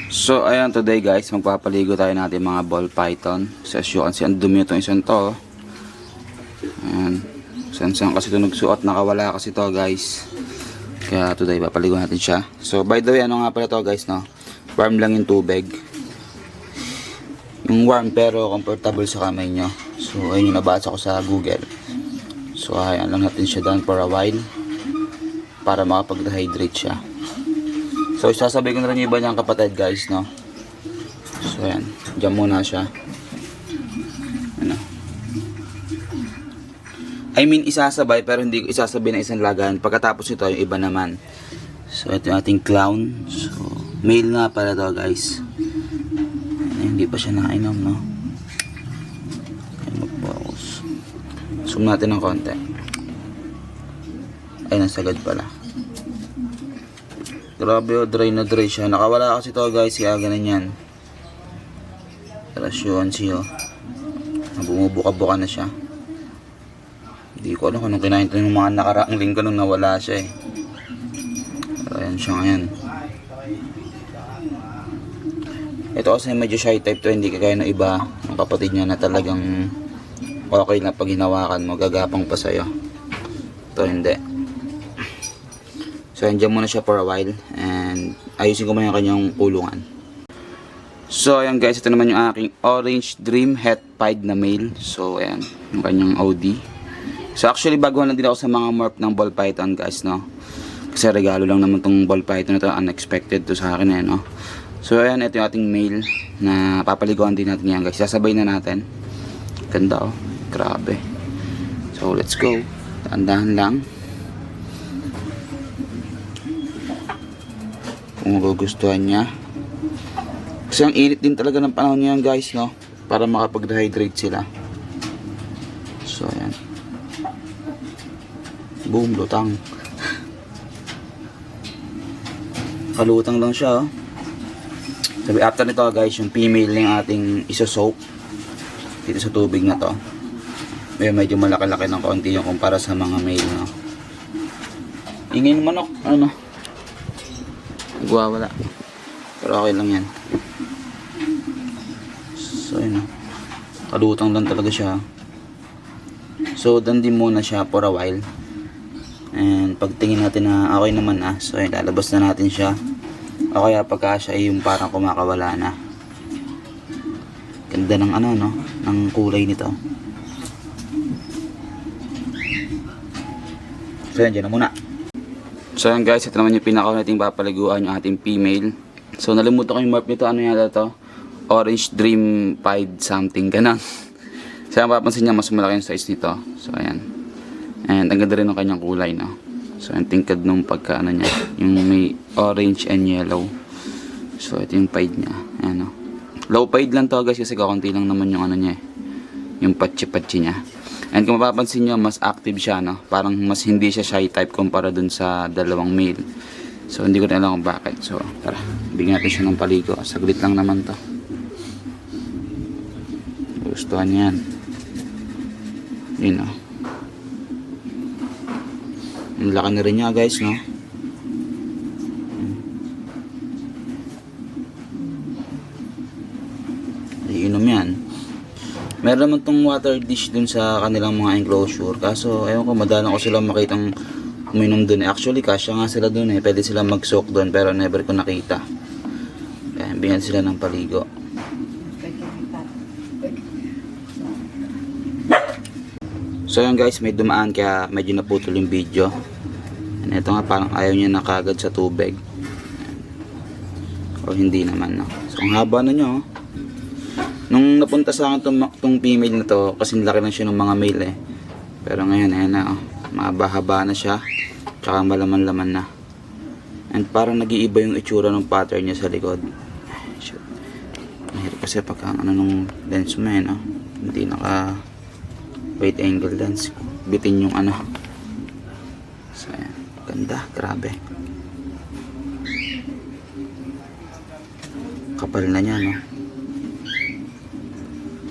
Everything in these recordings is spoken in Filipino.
So ayan, today guys, magpapaligo tayo natin mga ball python. So as you can see, ang dumi itong isang to. Ayan, saan kasi ito nagsuot, nakawala kasi to guys. Kaya today papaligo natin siya. So by the way, ano nga pala to guys, no? Warm lang yung tubig. Yung warm pero comfortable sa kamay nyo. So ayun yung nabasa ko sa Google. So ayan lang natin siya down for a while para makapag-dehydrate siya. So isasabay ko na rin yung iba niyang kapatid guys, no? So ayan, dyan muna siya. Ano? I mean isasabay pero hindi ko isasabay na isang lagan. Pagkatapos ito yung iba naman. So ito yung ating clown. So male nga pala to guys. Ay, hindi pa siya nakainom, no? Ay, mag-focus. Zoom natin ng konti. Ay, nasagad pala. Grabe, oh, dry na dry siya. Nakawala kasi to guys, kaya ganun yan. Relasyon siya. Bumubuka-buka na siya. Hindi ko alam kung anong kinain ito ng mga nakaraang linggo nung nawala siya eh. Pero ayan siya ngayon. Ito kasi medyo shy type to, hindi kagaya ng iba. Ang kapatid niya na talagang okay na pag hinawakan mo, gagapang pa sa'yo. Ito hindi. So, andyan muna siya for a while. And, ayusin ko muna yung kanyang kulungan. So, ayan guys. Ito naman yung aking Orange Dream Het Pied na male. So, ayan. Yung kanyang OD. So, actually, baguhan lang din ako sa mga morph ng ball python guys, no? Kasi regalo lang naman tong ball python na to. Unexpected to sa akin eh, no? So, ayan. Ito yung ating male na papaliguan din natin yan guys. Sasabay na natin. Ganda oh. Grabe. So, let's go. Dahan-dahan lang. Kung magugustuhan niya. Kasi ang init din talaga ng panahon niyan guys, no? Para makapag-dehydrate sila. So ayan. Boom, lutang. Kalutang lang siya, oh. Sabi after nito guys, yung female ng ating iso-soak dito sa tubig na to. Medyo malaki-laki ng konti yung kumpara sa mga male, no? Ingay ng manok, ano? Nagwawala. Pero okay lang yan. So yun, kalutang lang talaga siya. So dandin muna siya for a while. And pagtingin natin na okay naman so yun, lalabas na natin siya. O kaya pagka siya ay yung parang kumakawala na. Ganda ng ano, no? Ng kulay nito. So yan, dyan na muna. So yan guys, ito naman yung pinaka nating papaliguan, yung ating female. So nalimutan ko yung morph nito, ano yata to? Orange Dream Pied something, ganun. So ang papansin niya, mas malaki yung size nito. So ayan. And ang ganda rin ng kanyang kulay, no? So ang tingkad nung pagka ano niya, yung may orange and yellow. So ito yung pied niya, ayan, no? Low pied lang to guys kasi kakunti lang naman yung ano niya eh. Yung patsi-patsi niya. And kung mapapansin nyo, mas active siya, no? Parang mas hindi siya shy type kumpara dun sa dalawang male. So, hindi ko na alam kung bakit. So, tara, bigyan natin siya ng paligo. Saglit lang naman to. Gustuhan niya yan. Yun, no? Ang laki na rin niya, guys, no? Iinom yan. Meron naman tong water dish dun sa kanilang mga enclosure. Kaso, ewan ko, madalang ko silang makitang uminom dun. Actually, kasya nga sila dun eh. Pwede sila mag-soak dun, pero never ko nakita. Kaya, bigyan sila ng paligo. So, yun guys, may dumaan kaya medyo naputol yung video. And ito nga, parang ayaw niya nakagad sa tubig. O hindi naman, no? So, ang haba na niya, oh. Nung napunta sa akin tong female na to, kasi laki lang siya ng mga male eh. Pero ngayon, ayan na, oh. Mahaba-haba na siya. Tsaka malaman-laman na. And parang nag-iiba yung itsura ng pattern niya sa likod. Shoot. Mahirap kasi pagka ano nung lens mo eh, no? Hindi naka wide angle lens. Bitin yung ano. So, ayan. Ganda. Grabe. Kapal na niya, no?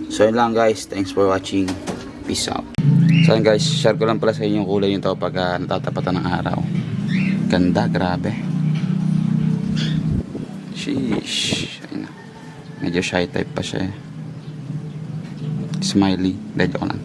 So yun lang guys, thanks for watching, peace out. So yun guys, share ko lang pala sa inyo yung kulay nito pag natatapatan ng araw. Ganda, grabe. Sheesh. Ayun na. Medyo shy type pa siya eh. Smiley. Medyo ko lang.